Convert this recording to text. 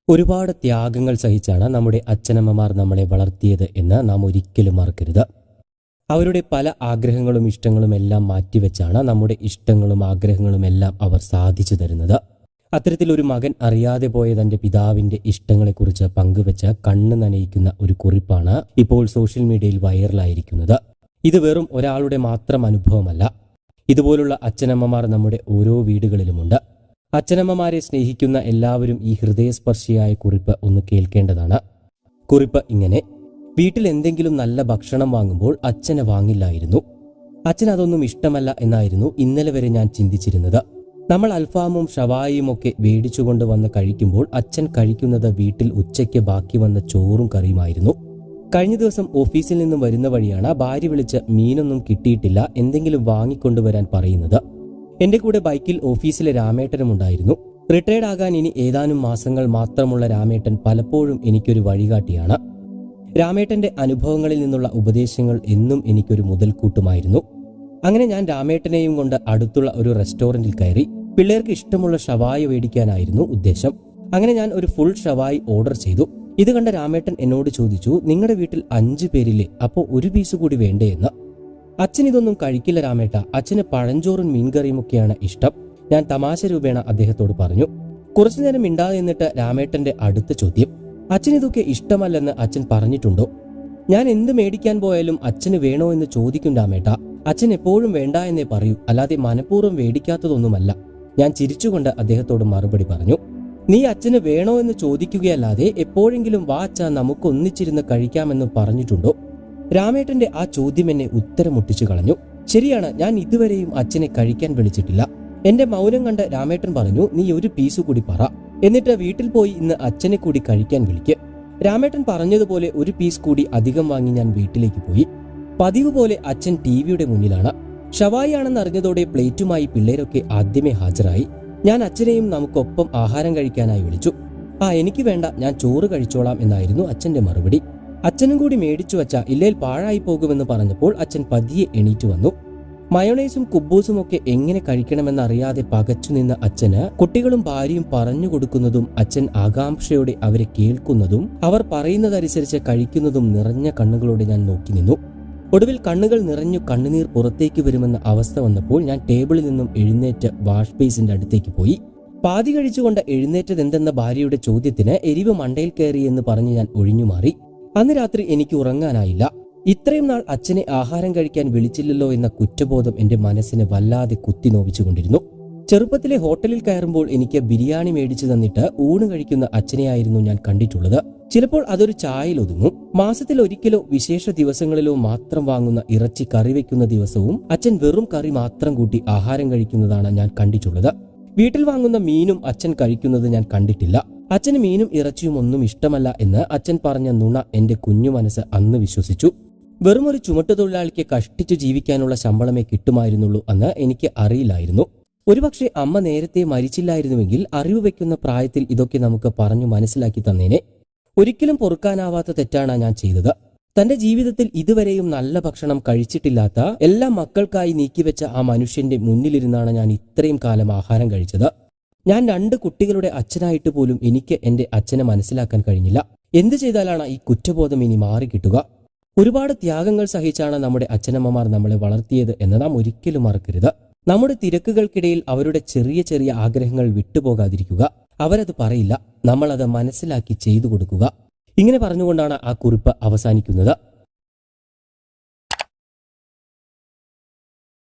ഒരുപാട് ത്യാഗങ്ങൾ സഹിച്ചാണ് നമ്മുടെ അച്ഛനമ്മമാർ നമ്മളെ വളർത്തിയത് എന്ന് നാം ഒരിക്കലും മറക്കരുത്. അവരുടെ പല ആഗ്രഹങ്ങളും ഇഷ്ടങ്ങളും എല്ലാം മാറ്റിവെച്ചാണ് നമ്മുടെ ഇഷ്ടങ്ങളും ആഗ്രഹങ്ങളും എല്ലാം അവർ സാധിച്ചു തരുന്നത്. അത്തരത്തിലൊരു മകൻ അറിയാതെ പോയ തന്റെ പിതാവിന്റെ ഇഷ്ടങ്ങളെക്കുറിച്ച് പങ്കുവെച്ച് കണ്ണ് നനയിക്കുന്ന ഒരു കുറിപ്പാണ് ഇപ്പോൾ സോഷ്യൽ മീഡിയയിൽ വൈറലായിരിക്കുന്നത്. ഇത് വെറും ഒരാളുടെ മാത്രം അനുഭവമല്ല. ഇതുപോലുള്ള അച്ഛനമ്മമാർ നമ്മുടെ ഓരോ വീടുകളിലുമുണ്ട്. അച്ഛനമ്മമാരെ സ്നേഹിക്കുന്ന എല്ലാവരും ഈ ഹൃദയസ്പർശിയായ കുറിപ്പ് ഒന്ന് കേൾക്കേണ്ടതാണ്. കുറിപ്പ് ഇങ്ങനെ: വീട്ടിൽ എന്തെങ്കിലും നല്ല ഭക്ഷണം വാങ്ങുമ്പോൾ അച്ഛന് വാങ്ങില്ലായിരുന്നു. അച്ഛന് അതൊന്നും ഇഷ്ടമല്ല എന്നായിരുന്നു ഇന്നലെ വരെ ഞാൻ ചിന്തിച്ചിരുന്നത്. നമ്മൾ അൽഫാമും ഷവായിയും ഒക്കെ വേടിച്ചുകൊണ്ട് വന്ന് കഴിക്കുമ്പോൾ അച്ഛൻ കഴിക്കുന്നത് വീട്ടിൽ ഉച്ചയ്ക്ക് ബാക്കി വന്ന ചോറും കറിയുമായിരുന്നു. കഴിഞ്ഞ ദിവസം ഓഫീസിൽ നിന്നും വരുന്ന വഴിയാണ് ഭാര്യ വിളിച്ച് മീനൊന്നും കിട്ടിയിട്ടില്ല, എന്തെങ്കിലും വാങ്ങിക്കൊണ്ടുവരാൻ പറയുന്നത്. എന്റെ കൂടെ ബൈക്കിൽ ഓഫീസിലെ രാമേട്ടനും ഉണ്ടായിരുന്നു. റിട്ടയർഡ് ആകാൻ ഇനി ഏതാനും മാസങ്ങൾ മാത്രമുള്ള രാമേട്ടൻ പലപ്പോഴും എനിക്കൊരു വഴികാട്ടിയാണ്. രാമേട്ടന്റെ അനുഭവങ്ങളിൽ നിന്നുള്ള ഉപദേശങ്ങൾ എന്നും എനിക്കൊരു മുതൽക്കൂട്ടുമായിരുന്നു. അങ്ങനെ ഞാൻ രാമേട്ടനെയും കൊണ്ട് അടുത്തുള്ള ഒരു റെസ്റ്റോറന്റിൽ കയറി. പിള്ളേർക്ക് ഇഷ്ടമുള്ള ഷവായി മേടിക്കാനായിരുന്നു ഉദ്ദേശം. അങ്ങനെ ഞാൻ ഒരു ഫുൾ ഷവായി ഓർഡർ ചെയ്തു. ഇത് കണ്ട രാമേട്ടൻ എന്നോട് ചോദിച്ചു, നിങ്ങളുടെ വീട്ടിൽ 5 പേരില്ലേ, അപ്പോൾ ഒരു പീസ് കൂടി വേണ്ടേ എന്ന്. അച്ഛൻ ഇതൊന്നും കഴിക്കില്ല രാമേട്ട, അച്ഛന് പഴഞ്ചോറും മീൻകറിയുമൊക്കെയാണ് ഇഷ്ടം, ഞാൻ തമാശ രൂപേണ അദ്ദേഹത്തോട് പറഞ്ഞു. കുറച്ചുനേരം മിണ്ടാതെ നിന്നിട്ട് രാമേട്ടന്റെ അടുത്ത ചോദ്യം: അച്ഛൻ ഇതൊക്കെ ഇഷ്ടമല്ലെന്ന് അച്ഛൻ പറഞ്ഞിട്ടുണ്ടോ? ഞാൻ എന്ത് മേടിക്കാൻ പോയാലും അച്ഛന് വേണോ എന്ന് ചോദിക്കും രാമേട്ട. അച്ഛൻ എപ്പോഴും വേണ്ട എന്നേ പറയൂ, അല്ലാതെ മനഃപൂർവ്വം വേടിക്കാത്തതൊന്നുമല്ല. ഞാൻ ചിരിച്ചുകൊണ്ട് അദ്ദേഹത്തോട് മറുപടി പറഞ്ഞു: നീ അച്ഛന് വേണോ എന്ന് ചോദിക്കുകയല്ലാതെ എപ്പോഴെങ്കിലും വാ അച്ഛാ നമുക്ക് ഒന്നിച്ചിരുന്ന് കഴിക്കാമെന്ന് പറഞ്ഞിട്ടുണ്ടോ? രാമേട്ടന്റെ ആ ചോദ്യം എന്നെ ഉത്തരം മുട്ടിച്ചു കളഞ്ഞു. ശരിയാണ്, ഞാൻ ഇതുവരെയും അച്ഛനെ കഴിക്കാൻ വിളിച്ചിട്ടില്ല. എന്റെ മൗനം കണ്ട് രാമേട്ടൻ പറഞ്ഞു, നീ ഒരു പീസ് കൂടി പറ, എന്നിട്ട് വീട്ടിൽ പോയി ഇന്ന് അച്ഛനെ കൂടി കഴിക്കാൻ വിളിക്ക്. രാമേട്ടൻ പറഞ്ഞതുപോലെ ഒരു പീസ് കൂടി അധികം വാങ്ങി ഞാൻ വീട്ടിലേക്ക് പോയി. പതിവ് പോലെ അച്ഛൻ ടിവിയുടെ മുന്നിലാണ്. ഷവായി ആണെന്ന് അറിഞ്ഞതോടെ പ്ലേറ്റുമായി പിള്ളേരൊക്കെ ആദ്യമേ ഹാജരായി. ഞാൻ അച്ഛനെയും നമുക്കൊപ്പം ആഹാരം കഴിക്കാനായി വിളിച്ചു. എനിക്ക് വേണ്ട, ഞാൻ ചോറ് കഴിച്ചോളാം എന്നായിരുന്നു അച്ഛന്റെ മറുപടി. അച്ഛനും കൂടി മേടിച്ചു വച്ച, ഇല്ലേൽ പാഴായി പോകുമെന്ന് പറഞ്ഞപ്പോൾ അച്ഛൻ പതിയെ എണീറ്റ് വന്നു. മയോണൈസും കുബൂസും ഒക്കെ എങ്ങനെ കഴിക്കണമെന്നറിയാതെ പകച്ചു നിന്ന അച്ഛന് കുട്ടികളും ഭാര്യയും പറഞ്ഞു കൊടുക്കുന്നതും അച്ഛൻ ആകാംക്ഷയോടെ അവരെ കേൾക്കുന്നതും അവർ പറയുന്നതനുസരിച്ച് കഴിക്കുന്നതും നിറഞ്ഞ കണ്ണുകളോടെ ഞാൻ നോക്കി നിന്നു. ഒടുവിൽ കണ്ണുകൾ നിറഞ്ഞു കണ്ണുനീർ പുറത്തേക്ക് വരുമെന്ന അവസ്ഥ വന്നപ്പോൾ ഞാൻ ടേബിളിൽ നിന്നും എഴുന്നേറ്റ് വാഷ് ബേസിന്റെ അടുത്തേക്ക് പോയി. പാതി കഴിച്ചുകൊണ്ട് എഴുന്നേറ്റതെന്തെന്ന ഭാര്യയുടെ ചോദ്യത്തിന് എരിവ് മണ്ടയിൽ കയറി എന്ന് പറഞ്ഞ് ഞാൻ ഒഴിഞ്ഞു മാറി. അന്ന് രാത്രി എനിക്ക് ഉറങ്ങാനായില്ല. ഇത്രയും നാൾ അച്ഛനെ ആഹാരം കഴിക്കാൻ വിളിച്ചില്ലല്ലോ എന്ന കുറ്റബോധം എന്റെ മനസ്സിനെ വല്ലാതെ കുത്തി നോവിച്ചുകൊണ്ടിരുന്നു. ചെറുപ്പത്തിലെ ഹോട്ടലിൽ കയറുമ്പോൾ എനിക്ക് ബിരിയാണി മേടിച്ചു തന്നിട്ട് ഊണ് കഴിക്കുന്ന അച്ഛനെയായിരുന്നു ഞാൻ കണ്ടിട്ടുള്ളത്. ചിലപ്പോൾ അതൊരു ചായയിൽ ഒതുങ്ങും. മാസത്തിൽ ഒരിക്കലോ വിശേഷ ദിവസങ്ങളിലോ മാത്രം വാങ്ങുന്ന ഇറച്ചി കറി വെക്കുന്ന ദിവസവും അച്ഛൻ വെറും കറി മാത്രം കൂട്ടി ആഹാരം കഴിക്കുന്നതാണ് ഞാൻ കണ്ടിട്ടുള്ളത്. വീട്ടിൽ വാങ്ങുന്ന മീനും അച്ഛൻ കഴിക്കുന്നത് ഞാൻ കണ്ടിട്ടില്ല. അച്ഛന് മീനും ഇറച്ചിയും ഒന്നും ഇഷ്ടമല്ല എന്ന് അച്ഛൻ പറഞ്ഞ നുണ എന്റെ കുഞ്ഞു മനസ്സ് അന്ന് വിശ്വസിച്ചു. വെറും ഒരു ചുമട്ടുതൊഴിലാളിക്ക് കഷ്ടിച്ചു ജീവിക്കാനുള്ള ശമ്പളമേ കിട്ടുമായിരുന്നുള്ളൂ എന്ന് എനിക്ക് അറിയില്ലായിരുന്നു. ഒരുപക്ഷെ അമ്മ നേരത്തെ മരിച്ചില്ലായിരുന്നുവെങ്കിൽ അറിവ് വെക്കുന്ന പ്രായത്തിൽ ഇതൊക്കെ നമുക്ക് പറഞ്ഞു മനസ്സിലാക്കി തന്നേനെ. ഒരിക്കലും പൊറുക്കാനാവാത്ത തെറ്റാണ് ഞാൻ ചെയ്തത്. തന്റെ ജീവിതത്തിൽ ഇതുവരെയും നല്ല ഭക്ഷണം കഴിച്ചിട്ടില്ലാത്ത എല്ലാ മക്കൾക്കായി നീക്കിവെച്ച ആ മനുഷ്യന്റെ മുന്നിലിരുന്നാണ് ഞാൻ ഇത്രയും കാലം ആഹാരം കഴിച്ചത്. ഞാൻ 2 കുട്ടികളുടെ അച്ഛനായിട്ട് പോലും എനിക്ക് എന്റെ അച്ഛനെ മനസ്സിലാക്കാൻ കഴിഞ്ഞില്ല. എന്ത് ചെയ്താലാണ് ഈ കുറ്റബോധം ഇനി മാറിക്കിട്ടുക? ഒരുപാട് ത്യാഗങ്ങൾ സഹിച്ചാണ് നമ്മുടെ അച്ഛനമ്മമാർ നമ്മളെ വളർത്തിയത് എന്ന് നാം ഒരിക്കലും മറക്കരുത്. നമ്മുടെ തിരക്കുകൾക്കിടയിൽ അവരുടെ ചെറിയ ചെറിയ ആഗ്രഹങ്ങൾ വിട്ടുപോകാതിരിക്കുക. അവരത് പറയില്ല, നമ്മളത് മനസ്സിലാക്കി ചെയ്തു കൊടുക്കുക. ഇങ്ങനെ പറഞ്ഞുകൊണ്ടാണ് ആ കുറിപ്പ് അവസാനിക്കുന്നത്.